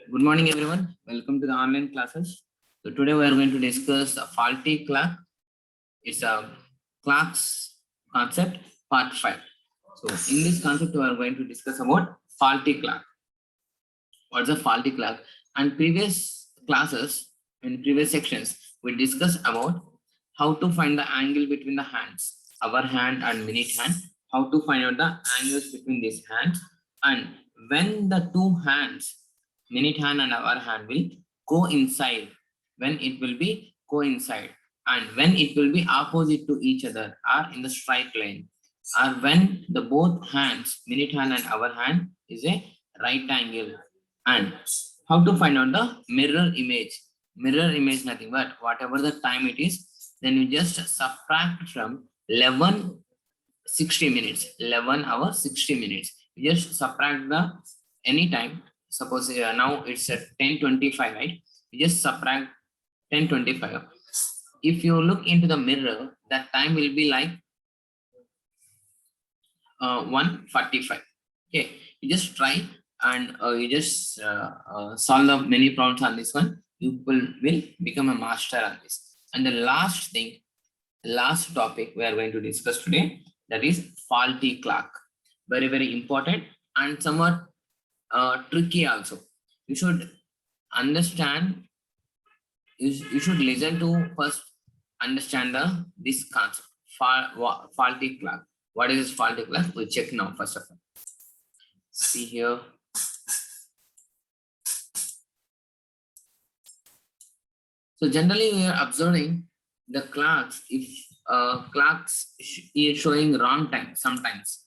Good morning, everyone. Welcome to the online classes. So today we are going to discuss a faulty clock. It's a clocks concept part 5. So in this concept, we are going to discuss about faulty clock. What's a faulty clock? And previous classes, in previous sections, we discussed about how to find the angle between the hands, our hand and minute hand, how to find out the angles between these hands, and when the two hands, minute hand and our hand, will coincide, when it will be coincide, and when it will be opposite to each other or in the straight line, or when the both hands, minute hand and our hand, is a right angle. And how to find out the mirror image. Mirror image nothing but whatever the time it is, then you just subtract from 11:60 minutes, 11 hours 60 minutes. You just subtract the any time. Suppose now it's at 10:25, right? You just subtract 10:25. If you look into the mirror, that time will be like 1:45. Okay, you just try and you just solve the many problems on this one. You will become a master on this. And the last thing, last topic we are going to discuss today, that is faulty clock. Very, very important and somewhat tricky also. You should understand, you should listen to first understand this concept, faulty clock. What is this faulty clock? We'll check now first of all. See here. So generally we are observing the clocks. If clocks is showing wrong time sometimes.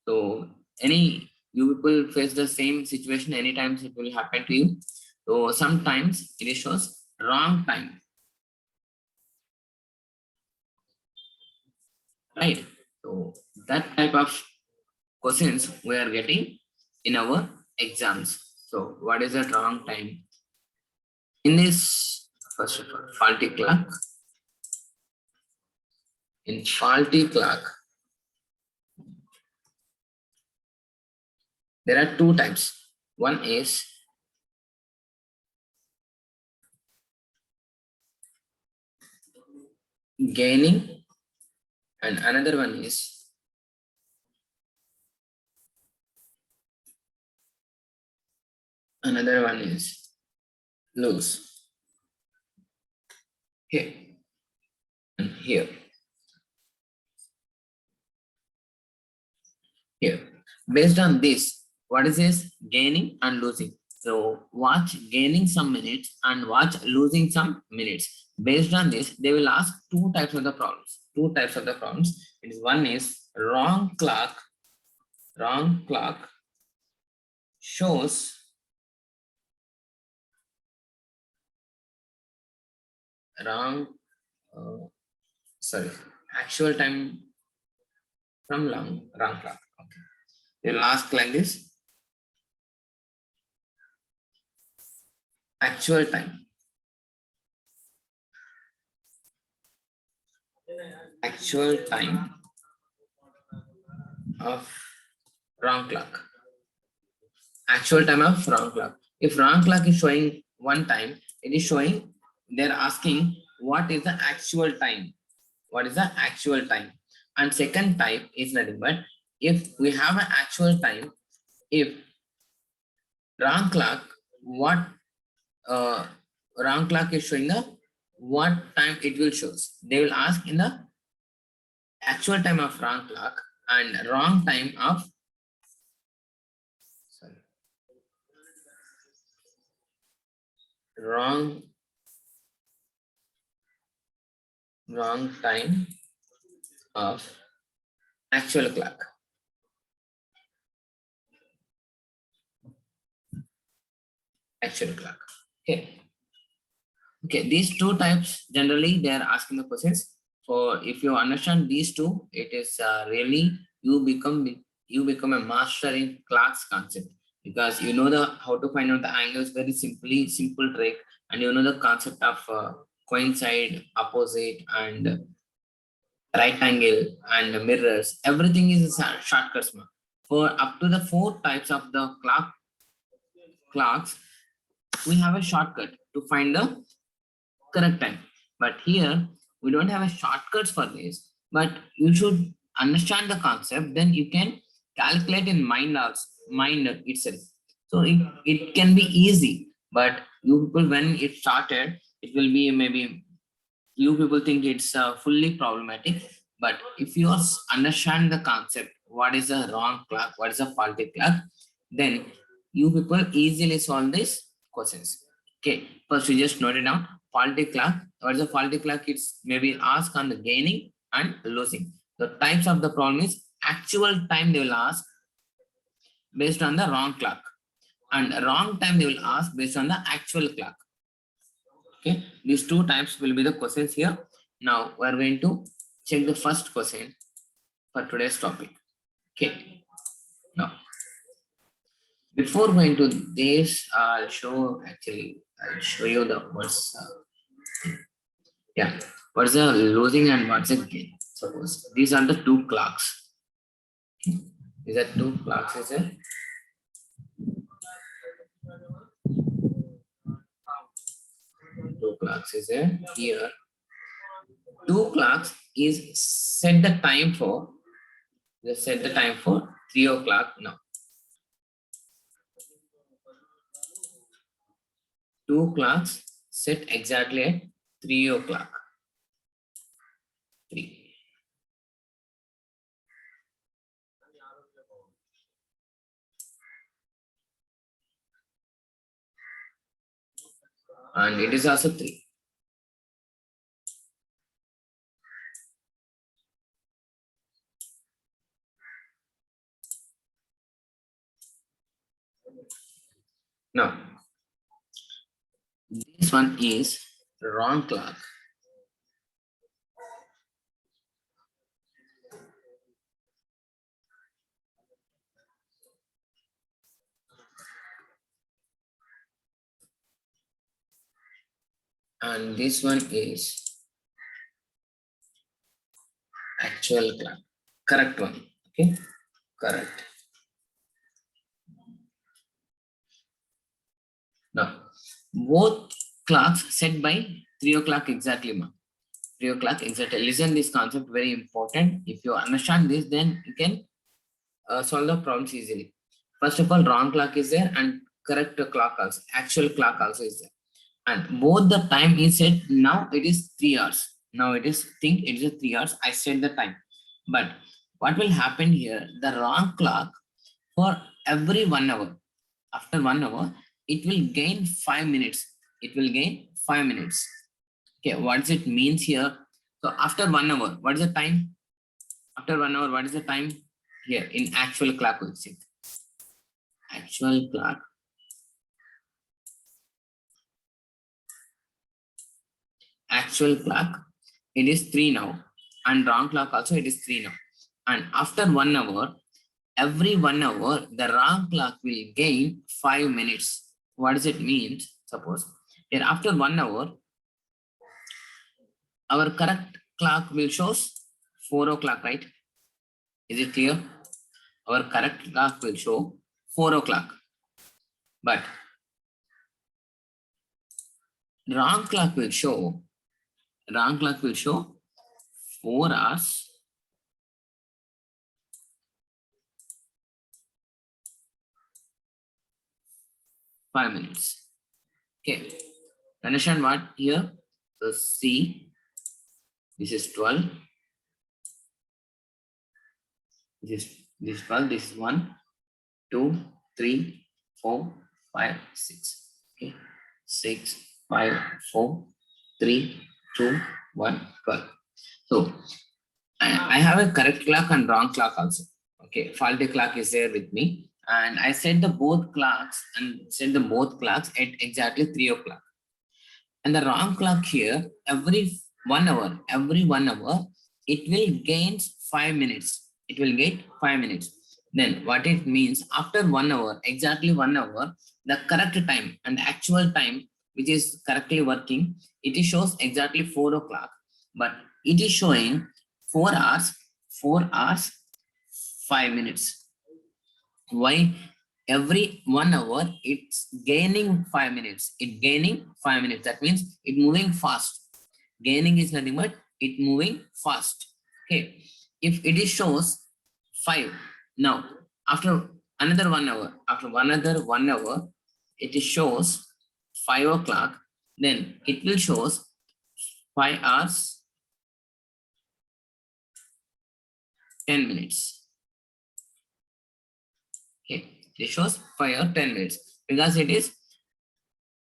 So any you people face the same situation anytime it will happen to you. So sometimes it shows wrong time. Right. So that type of questions we are getting in our exams. So what is that wrong time? In this, first of all, faulty clock. In faulty clock, there are two types. One is gaining and another one is lose. Here and here. Here. Based on this, what is this? Gaining and losing. So watch gaining some minutes and watch losing some minutes. Based on this, they will ask two types of the problems. Two types of the problems. It is one is wrong clock. Wrong clock shows actual time from wrong clock. Okay. They will ask like this. Actual time. Actual time of wrong clock. Actual time of wrong clock. If wrong clock is showing one time, it is showing, they're asking what is the actual time. What is the actual time? And second type is nothing but if we have an actual time, if wrong clock, what wrong clock is showing the what time it will shows. They will ask in the actual time of wrong clock and wrong time of wrong time of actual clock. Actual clock. Okay. Okay, these two types generally they are asking the questions. For if you understand these two, it is really you become a master in clocks concept, because you know the how to find out the angles very simple trick, and you know the concept of coincide, opposite, and right angle and mirrors. Everything is a shortcuts. For up to the four types of the clocks, we have a shortcut to find the correct time. But here we don't have a shortcuts for this, but you should understand the concept, then you can calculate in mind also, mind itself. So it can be easy, but you people, when it started, it will be maybe you people think it's fully problematic. But if you understand the concept, what is a wrong clock, what is a faulty clock, then you people easily solve these questions. Okay, first you just note it down. Faulty clock. What is a faulty clock? It's maybe ask on the gaining and losing. The types of the problem is actual time they will ask based on the wrong clock, and wrong time they will ask based on the actual clock. Okay, these two types will be the questions here. Now we are going to check the first question for today's topic. Okay, now before going to this, I'll show you the what's what's the losing and what's the gain. Suppose these are the two clocks. Okay. These are two clocks, is it? Two clocks is there here. Two clocks is set the time for, just set the time for 3 o'clock now. Two clocks set exactly at 3 o'clock. 3. And it is also 3. Now, this one is wrong clock. And this one is actual clock. Correct one. Okay, correct. Now, both clocks set by 3 o'clock exactly, ma. 3 o'clock exactly. Listen, this concept very important. If you understand this, then you can solve the problems easily. First of all, wrong clock is there and correct clock also, actual clock also is there. And both the time is set, now it is 3 hours. Now it is, think it is 3 hours, I set the time. But what will happen here, the wrong clock for every 1 hour, after 1 hour, it will gain 5 minutes. It will gain 5 minutes. Okay, what does it means here? So after 1 hour, what is the time? After 1 hour, what is the time? Here in actual clock will see. Actual clock. Actual clock, it is 3 now. And wrong clock also it is 3 now. And after 1 hour, every 1 hour, the wrong clock will gain 5 minutes. What does it mean? Suppose here after 1 hour, our correct clock will show 4 o'clock, right? Is it clear? Our correct clock will show 4 o'clock. But wrong clock will show 4 hours, 5 minutes. Okay, understand what here? So C, this is 12. This is 12. This is 1, 2, 3, 4, 5, 6. Okay, 6, 5, 4, 3, 2, 1, 12. So I have a correct clock and wrong clock also. Okay, faulty clock is there with me, and I set the both clocks at exactly 3 o'clock. And the wrong clock here, every 1 hour, it will gain 5 minutes. It will get 5 minutes. Then what it means, after 1 hour, exactly 1 hour, the correct time and the actual time which is correctly working, it shows exactly 4 o'clock, but it is showing 4 hours, 5 minutes. Why? every 1 hour, it's gaining 5 minutes. It gaining 5 minutes. That means it moving fast. Gaining is nothing but it moving fast. Okay. If it is shows 5, now after another 1 hour, after another 1 hour, it is shows 5 o'clock, then it will shows 5 hours 10 minutes. Okay, it shows 5 or 10 minutes because it is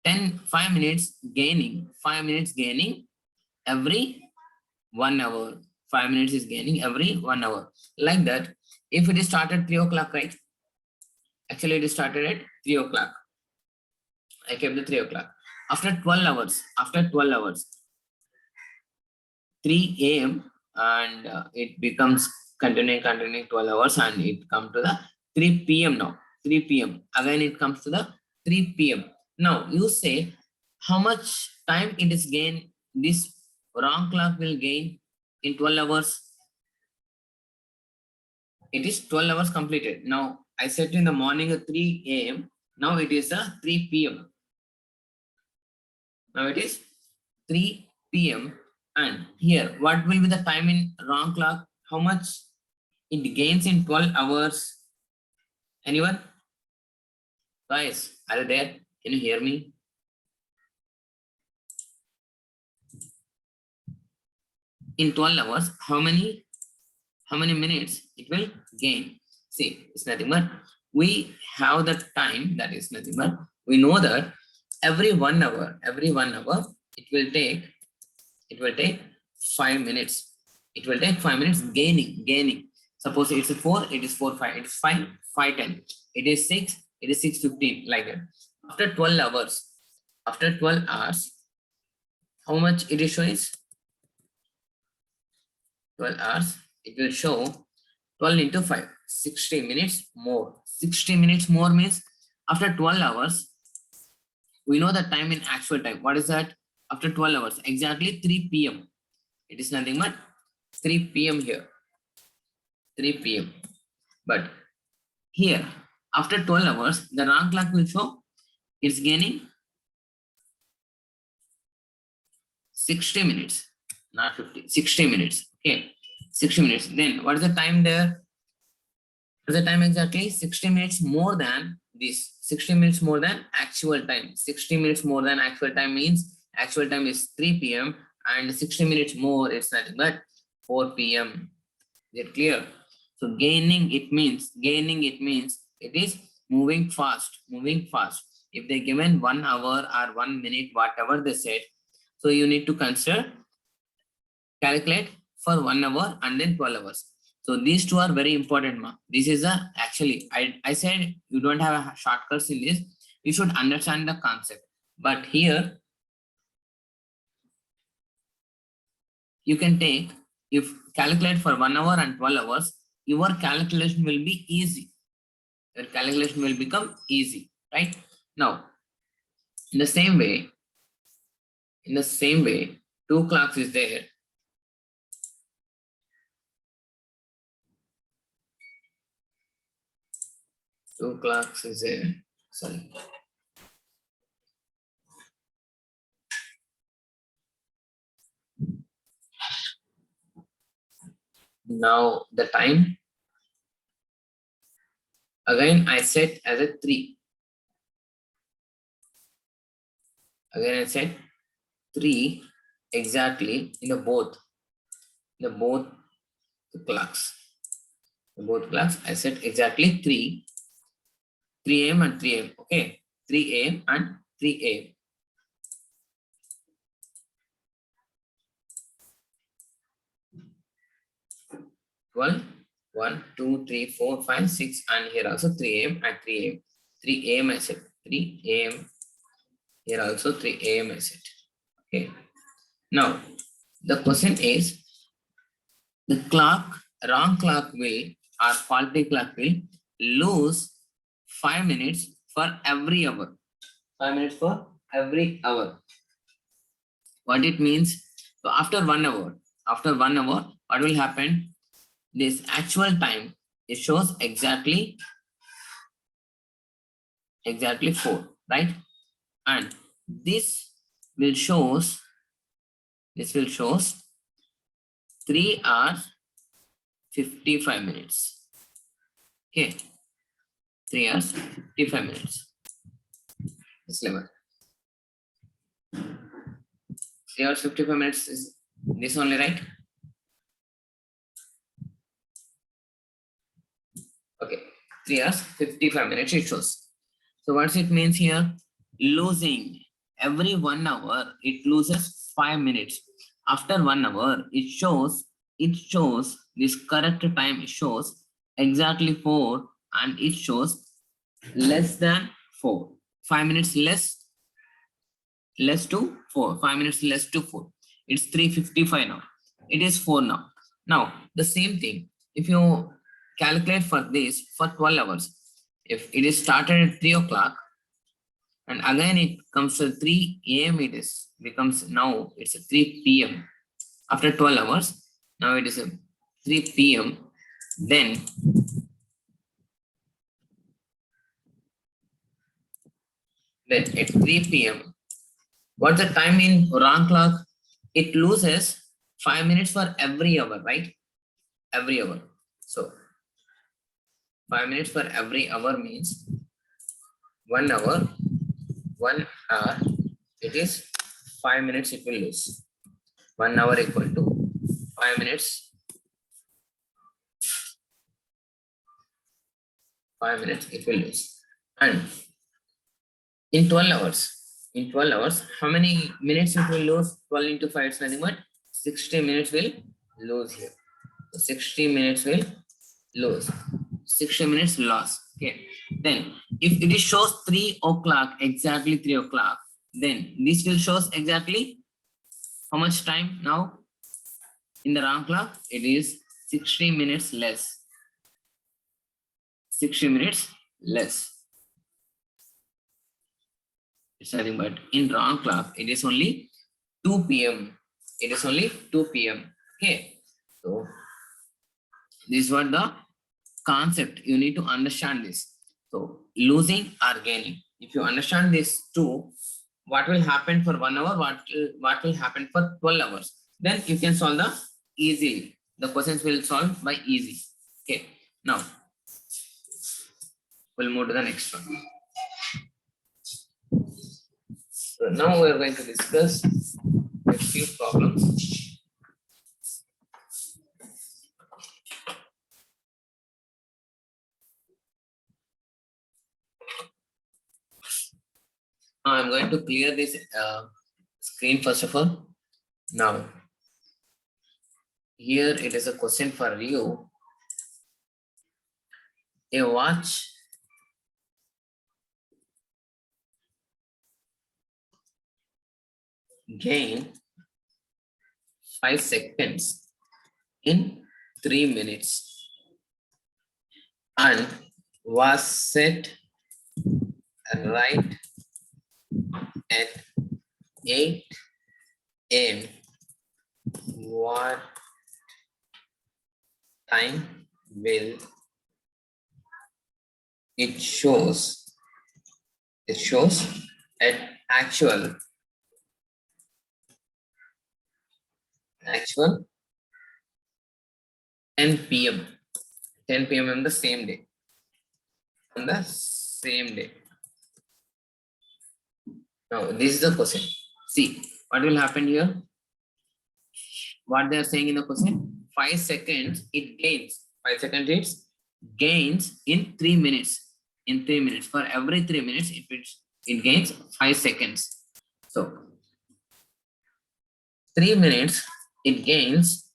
5 minutes gaining, 5 minutes gaining every 1 hour. 5 minutes is gaining every 1 hour. Like that, if it is started 3 o'clock, right? Actually, it is started at 3 o'clock. I kept the 3 o'clock. After 12 hours, 3 a.m. and it becomes continuing 12 hours and it comes to the 3 p.m. now. 3 p.m. Again, it comes to the 3 p.m. Now, you say how much time it is gained. This wrong clock will gain in 12 hours. It is 12 hours completed. Now, I set in the morning at 3 a.m. Now it is 3 p.m. Now it is 3 p.m. And here, what will be the time in wrong clock? How much it gains in 12 hours? Anyone? Guys, are you there? Can you hear me? In 12 hours, how many minutes it will gain? See, it's nothing but we have the time, that is nothing but we know that every 1 hour, it will take 5 minutes. It will take 5 minutes gaining. Suppose it's 4, it is 4, 5, it is 5, 5, 10. It is 6, it is 6, 15, like that. After 12 hours, how much it is showing? 12 hours, it will show 12 into 5, 60 minutes more. 60 minutes more means after 12 hours, we know the time in actual time. What is that? After 12 hours, exactly 3 p.m. It is nothing but 3 p.m. here. 3 p.m. But here, after 12 hours, the wrong clock will show it's gaining 60 minutes, not 50, 60 minutes. Okay, 60 minutes. Then what is the time there? What is the time exactly? 60 minutes more than this. 60 minutes more than actual time. 60 minutes more than actual time means actual time is 3 p.m. and 60 minutes more, it's nothing but 4 p.m. Is it clear? So gaining it means it is moving fast. If they given 1 hour or 1 minute, whatever they said, so you need to calculate for 1 hour and then 12 hours. So these two are very important, ma. This is actually, I said you don't have a shortcuts in this. You should understand the concept. But here, you can take, if calculate for 1 hour and 12 hours, your calculation will be easy. Your calculation will become easy, right? Now, in the same way, 2 clocks is there. Two clocks is there. Sorry. Now the time, again I set as a 3. Again I set 3 exactly in the both clocks. The both clocks I set exactly 3 a.m. and 3 a.m. Okay, 3 a.m. and 3 a.m. 12, 1, 2, 3, 4, 5, 6, and here also 3 a.m. and 3 a.m. 3 a.m. I set 3 a.m. Here also 3 a.m. I set. Okay. Now the question is, the wrong clock will or faulty clock will lose 5 minutes for every hour. 5 minutes for every hour. What it means? So after 1 hour, what will happen? This actual time, it shows exactly exactly 4, right? And this will shows 3 hours 55 minutes. Okay, 3 hours 55 minutes. This level. 3 hours 55 minutes is this only, right? Okay, 3 hours 55 minutes it shows. So what's it means here? Losing every 1 hour, it loses 5 minutes. After 1 hour, it shows this correct time, it shows exactly 4, and it shows less than 4. 5 minutes less to 4. 5 minutes less to 4. It's 3:55 now. It is 4 now. Now, the same thing. If you calculate for this for 12 hours, if it is started at 3 o'clock, and again it comes to 3 a.m., it is becomes now it's a 3 p.m. After 12 hours, now it is a 3 p.m. Then at 3 p.m. What's the time in wrong clock? It loses 5 minutes for every hour, right? Every hour. So 5 minutes for every hour means 1 hour, 1 hour, it is 5 minutes it will lose. 1 hour equal to 5 minutes. 5 minutes it will lose. And in 12 hours, how many minutes it will lose? 12 into 5 is nothing but 60 minutes will lose here. So 60 minutes will lose. 60 minutes loss. Okay. Then if it is shows 3 o'clock, exactly 3 o'clock, then this will shows exactly how much time now in the wrong clock? It is 60 minutes less. 60 minutes less. It's nothing but in wrong clock, it is only 2 p.m. It is only 2 p.m. Okay. So this is what the concept. You need to understand this. So losing or gaining. If you understand this too, what will happen for 1 hour, what will happen for 12 hours, then you can solve the easily. The questions will solve by easy. Okay. Now we'll move to the next one. So now we are going to discuss a few problems. Now I'm going to clear this screen first of all. Now here it is a question for you. A watch gain 5 seconds in 3 minutes and was set right at 8 a.m. What time will it shows? It shows at actual 10 p.m. 10 p.m. on the same day. On the same day. Now, this is the question. See, what will happen here? What they are saying in the question? 5 seconds, it gains. 5 seconds, it gains in 3 minutes. In 3 minutes. For every 3 minutes, it gains 5 seconds. So, 3 minutes, it gains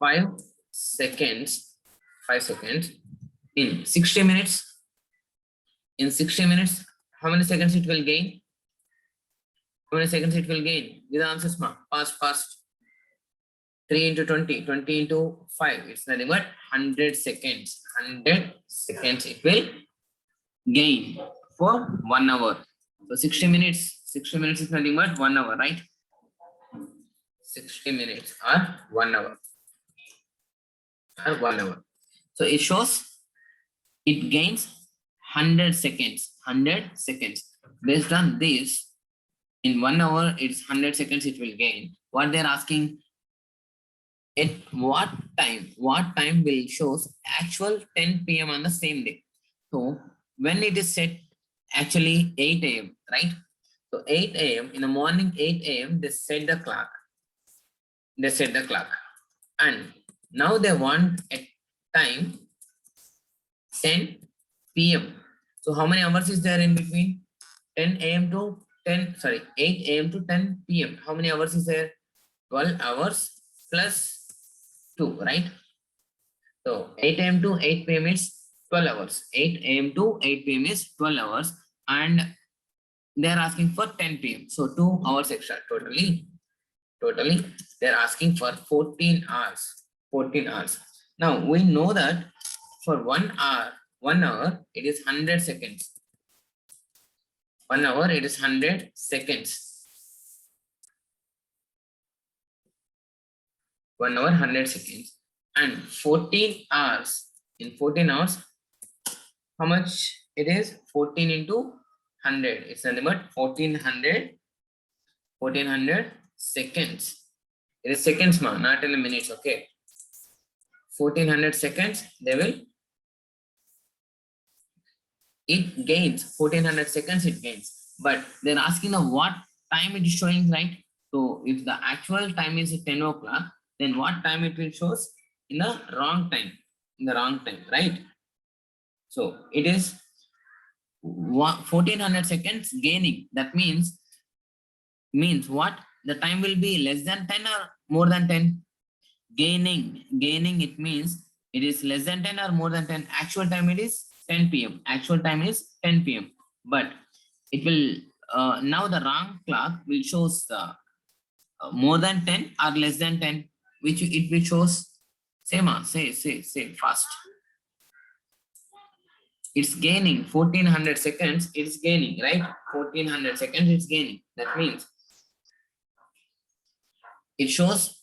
5 seconds. 5 seconds. In 60 minutes. In 60 minutes, how many seconds it will gain? How many seconds it will gain? Give the answers, ma. Fast. 3 into 20. 20 into 5. It's nothing but 100 seconds. 100 seconds it will gain for 1 hour. So 60 minutes. 60 minutes is nothing but 1 hour, right? 60 minutes or 1 hour. Or 1 hour. So it shows it gains 100 seconds. 100 seconds. Based on this, in 1 hour, it's 100 seconds it will gain. What they're asking, at what time will shows actual 10 p.m. on the same day. So when it is set actually 8 a.m., right? So 8 a.m. in the morning, 8 a.m. they set the clock. They set the clock. And now they want a time 10 p.m. So how many hours is there in between? 10 a.m. to 8 a.m. to 10 p.m. How many hours is there? 12 hours plus 2, right? So 8 a.m. to 8 p.m. is 12 hours. 8 a.m. to 8 p.m. is 12 hours. And they are asking for 10 p.m. So 2 hours extra. Totally, they are asking for 14 hours. 14 hours. Now we know that for 1 hour, it is 100 seconds. 1 hour, it is 100 seconds. 1 hour, 100 seconds. And 14 hours. In 14 hours, how much it is? 14 into 100. It's nothing but 1400 seconds. It is seconds, ma, not in the minutes, okay? 1400 seconds, they will. It gains 1400 seconds, it gains. But they're asking of what time it is showing, right? So if the actual time is 10 o'clock, then what time it will shows? In the wrong time. In the wrong time, right? So it is 1400 seconds gaining. That means what? The time will be less than 10 or more than 10? Gaining, it means it is less than 10 or more than 10. Actual time it is 10 p.m. Actual time is 10 p.m. But it will, now the wrong clock will shows more than 10 or less than 10, which it will shows same, say fast. It's gaining 1400 seconds, it's gaining, right? 1400 seconds, it's gaining. That means it shows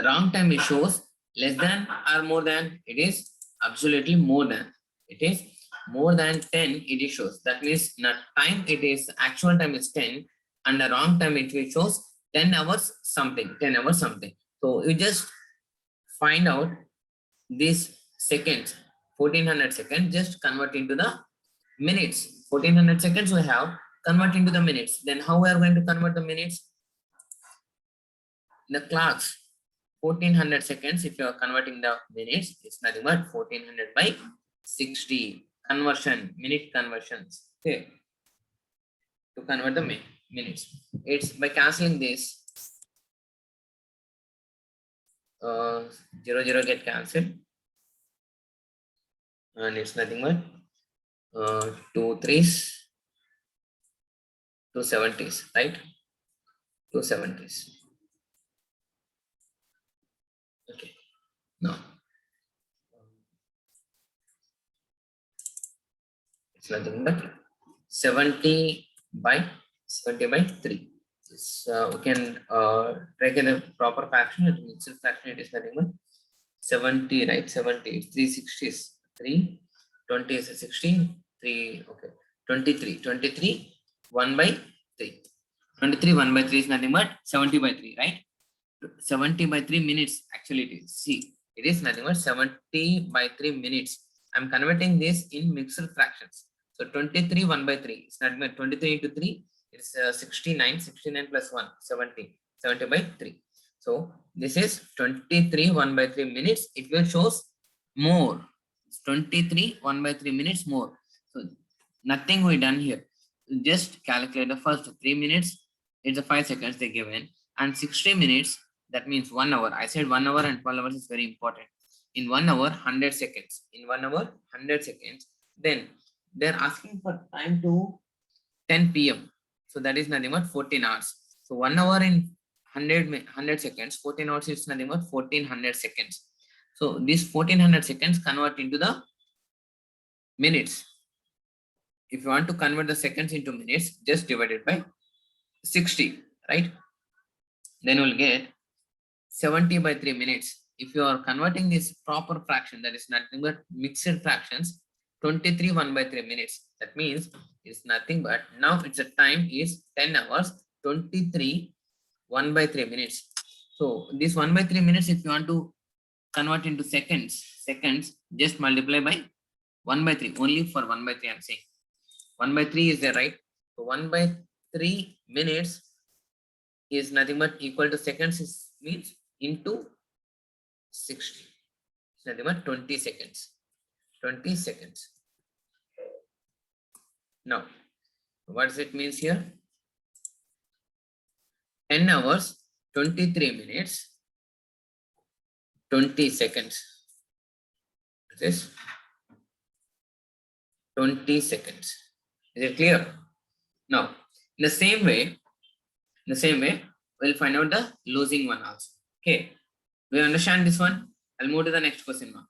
wrong time, it shows less than or more than. It is absolutely more than. It is more than 10, it shows. That means not time, it is actual time is 10 and the wrong time it will shows 10 hours something, 10 hours something. So you just find out this seconds, 1400 seconds, just convert into the minutes. 1400 seconds we have, convert into the minutes. Then how we are going to convert the minutes? The clocks. 1400 seconds, if you are converting the minutes, it's nothing but 1400 by 60. Conversion, minute conversions. Okay. To convert the minutes. It's by cancelling this. 0 get cancelled. And it's nothing but 2 3s, 2 70s, right? 2 70s. Okay. Now it's nothing but 70 by 3. This, we can take in a proper fraction. It means fraction. It is nothing but 70, right? 70. 360 is 3. 20 is 16. 3. Okay. 23. 1 by 3. 23 1 by 3 is nothing but 70 by 3, right? 70 by 3 minutes. Actually, it is. See, it is nothing but 70 by 3 minutes. I'm converting this in mixed fractions. So 23 1 by 3. It's nothing but 23 into 3. It's 69. 69 plus 1. 70. 70 by 3. So this is 23 1 by 3 minutes. It will shows more. It's 23 1 by 3 minutes more. So nothing we done here. Just calculate the first 3 minutes. It's a 5 seconds they given. And 60 minutes, that means 1 hour. I said 1 hour and 12 hours is very important. In 1 hour, 100 seconds. In 1 hour, 100 seconds. Then they're asking for time to 10 p.m. So that is nothing but 14 hours. So 1 hour in 100 seconds, 14 hours is nothing but 1400 seconds. So this 1400 seconds convert into the minutes. If you want to convert the seconds into minutes, just divide it by 60, right? Then we'll get 70 by 3 minutes. If you are converting this proper fraction, that is nothing but mixed fractions, 23 1/3 minutes. That means it's nothing but now it's a time is 10 hours 23 1/3 minutes. So this 1/3 minutes, if you want to convert into seconds, just multiply by 1/3. Only for 1/3 I'm saying. 1/3 is there, right? So 1/3 minutes is nothing but equal to seconds is means into 60. It's nothing but 20 seconds. 20 seconds. Now, what does it means here? 10 hours, 23 minutes, 20 seconds. This is 20 seconds. Is it clear? Now, in the same way, we'll find out the losing one also. Okay. We understand this one? I'll move to the next question now.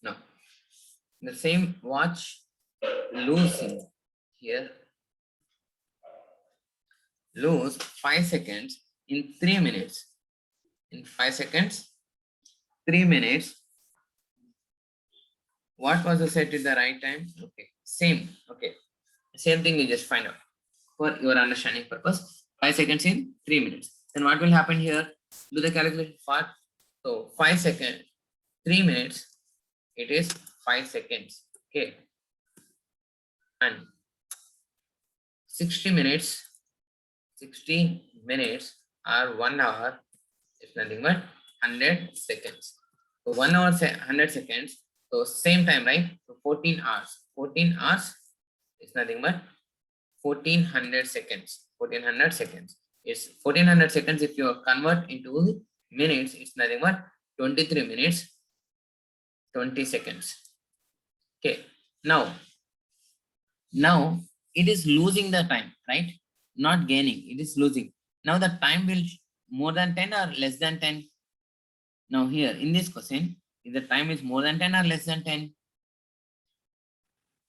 Now, the same watch losing here, lose 5 seconds in 3 minutes. In 5 seconds, 3 minutes. What was the set at the right time? Okay, same. Okay, same thing you just find out for your understanding purpose. 5 seconds in 3 minutes. Then what will happen here? Do the calculation part. So 5 seconds, 3 minutes, it is 5 seconds. Okay. And 60 minutes are 1 hour. It's nothing but 100 seconds. So 1 hour, 100 seconds. So same time, right? So 14 hours. 14 hours is nothing but 1400 seconds. 1400 seconds. It's 1400 seconds. If you convert into minutes, it's nothing but 23 minutes, 20 seconds. Okay. Now it is losing the time, right? Not gaining. It is losing. Now the time will more than 10 or less than 10. Now here in this question, if the time is more than 10 or less than 10,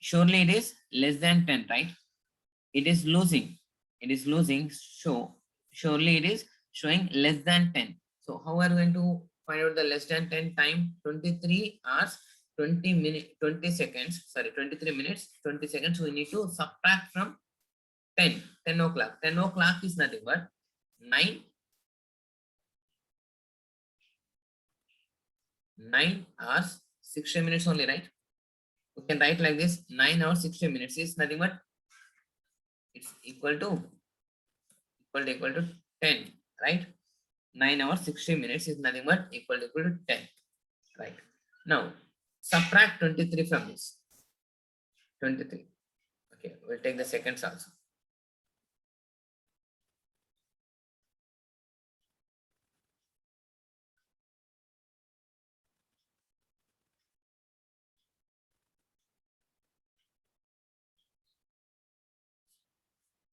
surely it is less than 10, right? It is losing. It is losing. So surely it is showing less than 10. So how are we going to find out the less than 10 time? 23 hours, 20 minutes, 20 seconds. Sorry, 23 minutes, 20 seconds. We need to subtract from 10. 10 o'clock. 10 o'clock is nothing but 9 hours 60 minutes only, right? We can write like this: 9 hours 60 minutes is nothing but it's equal to 10, right? 9 hours 60 minutes is nothing but equal to 10, right? Now subtract 23 from this. 23. Okay, we'll take the seconds also.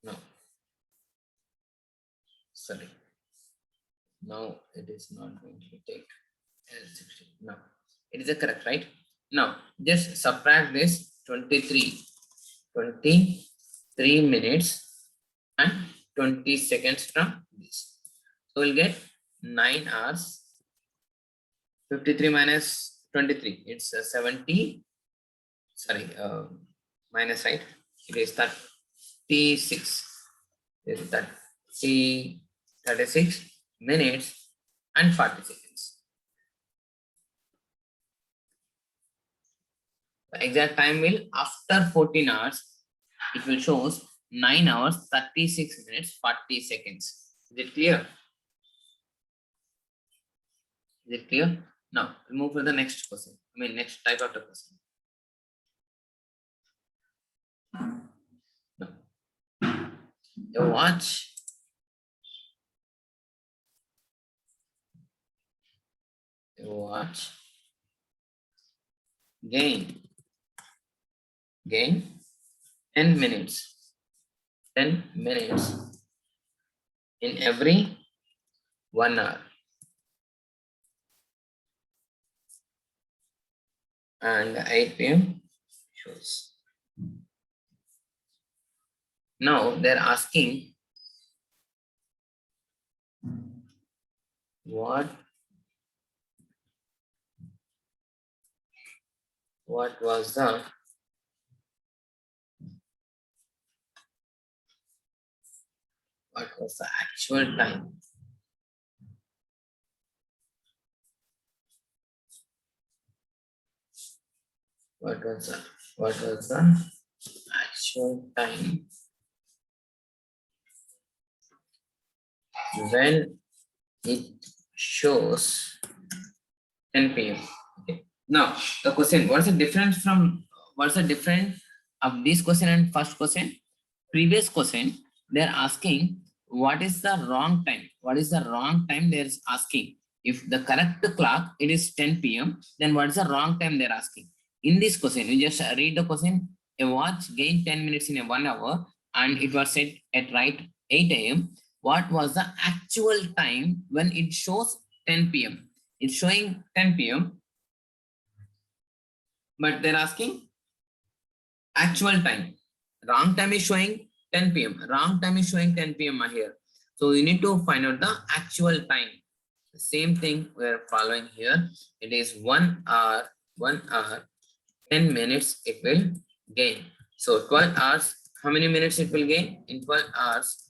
No, sorry. Now it is not going to take L60. No, it is correct, right? Now just subtract this 23 minutes and 20 seconds from this. So we'll get 9 hours 53 minus 23. It's 70. Sorry, minus, right? It is 36. It is 36 minutes and 40 seconds. The exact time will after 14 hours. It will show 9 hours 36 minutes 40 seconds. Is it clear? Is it clear? Now we'll move to the next question. Next type of the question. Now, a watch gain 10 minutes in every 1 hour, and 8 p.m. shows Now they're asking what was the actual time? What was the actual time when it shows 10 p.m. Okay. Now the question: what's the difference of this question and first question? Previous question, they're asking what is the wrong time? What is the wrong time? They're asking. If the correct clock it is 10 p.m., then what is the wrong time they're asking? In this question, you just read the question. A watch gained 10 minutes in a 1 hour and it was set at right 8 a.m. What was the actual time when it shows 10 p.m.? It's showing 10 p.m. but they're asking actual time. Wrong time is showing 10 p.m. Wrong time is showing 10 p.m. here. So you need to find out the actual time. The same thing we're following here. It is 1 hour, 10 minutes it will gain. So 12 hours, how many minutes it will gain? In 12 hours,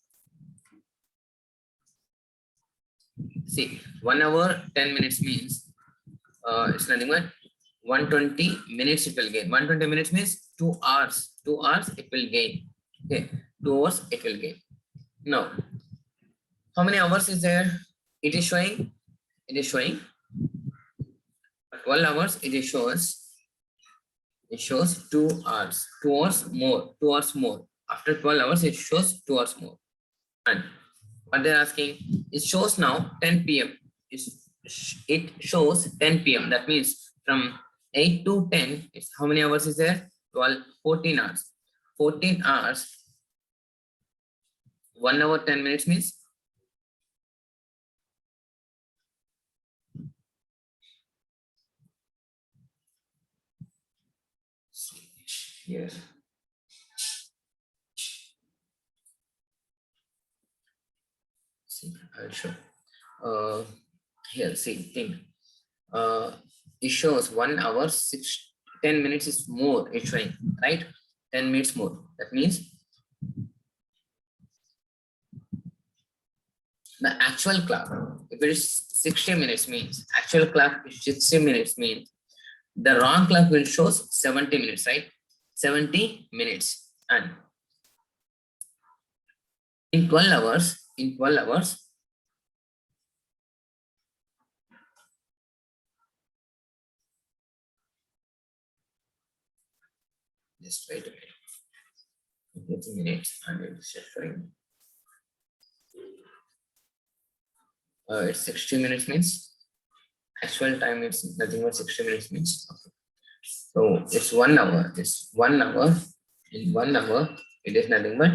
see, 1 hour, 10 minutes means it's nothing but 120 minutes it will gain. 120 minutes means 2 hours. 2 hours it will gain. Okay, 2 hours it will gain. Now, how many hours is there? It is showing 12 hours. It shows 2 hours. 2 hours more. 2 hours more. After 12 hours, it shows 2 hours more. And what they're asking, it shows now 10 p.m. It shows 10 p.m. That means from 8 to 10, it's how many hours is there? 12, 14 hours. 14 hours. 1 hour, 10 minutes means here. See, I'll show. Here, see, thing. It shows 1 hour, 10 minutes is more. It's showing, right? 10 minutes more. That means the actual clock, if it is 60 minutes means, actual clock is 60 minutes means, the wrong clock will show 70 minutes, right? 70 minutes. And in 12 hours, just wait a minute. 30 minutes and it's showing. It's 60 minutes means, actual time it's nothing but 60 minutes means. Okay. So it's 1 hour. It's 1 hour. In 1 hour, it is nothing but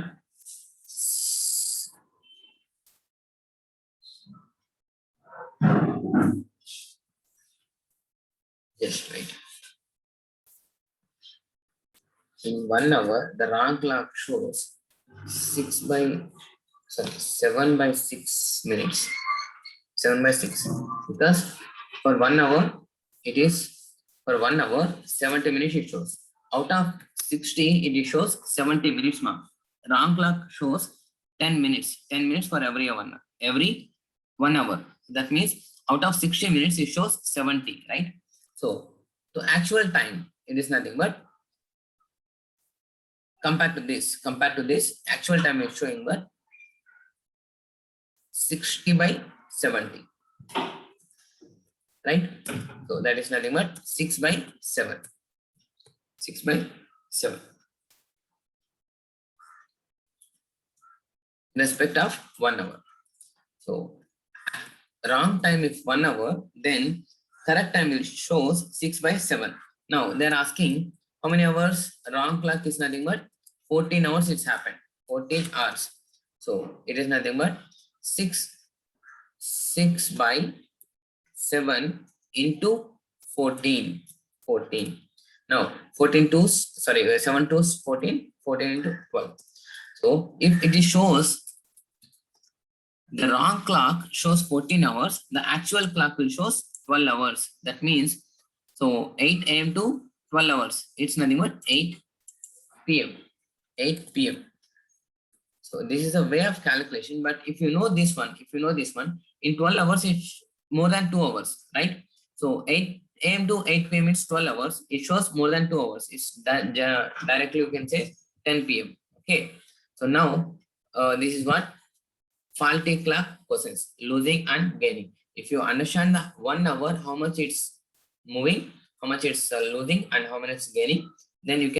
just right. In 1 hour, the wrong clock shows 7 by 6 minutes. 7 by 6. Because for 1 hour, it is for 1 hour, 70 minutes it shows. Out of 60, it shows 70 minutes mark. Wrong clock shows 10 minutes. 10 minutes for every 1 hour. Every 1 hour. That means out of 60 minutes, it shows 70, right? So the actual time, it is nothing but compared to this, actual time is showing but 60 by 70. Right? So that is nothing but 6 by 7. 6 by 7. Respect of 1 hour. So wrong time is 1 hour, then correct time will shows 6 by 7. Now they're asking how many hours? Wrong clock is nothing but 14 hours it's happened. 14 hours. So it is nothing but 6 by 7 into 14. Now 14 twos, sorry, 7 twos 14, 14 into 12. So if it shows the wrong clock shows 14 hours, the actual clock will shows 12 hours. That means, so 8 a.m. to 12 hours. It's nothing but 8 p.m. 8 p.m. So this is a way of calculation. But if you know this one, in 12 hours, it's more than 2 hours, right? So 8 a.m. to 8 p.m. is 12 hours. It shows more than 2 hours. It's that directly you can say 10 p.m. Okay. So now this is what faulty clock questions, losing and gaining. If you understand the 1 hour, how much it's moving, how much it's losing, and how much it's gaining, then you can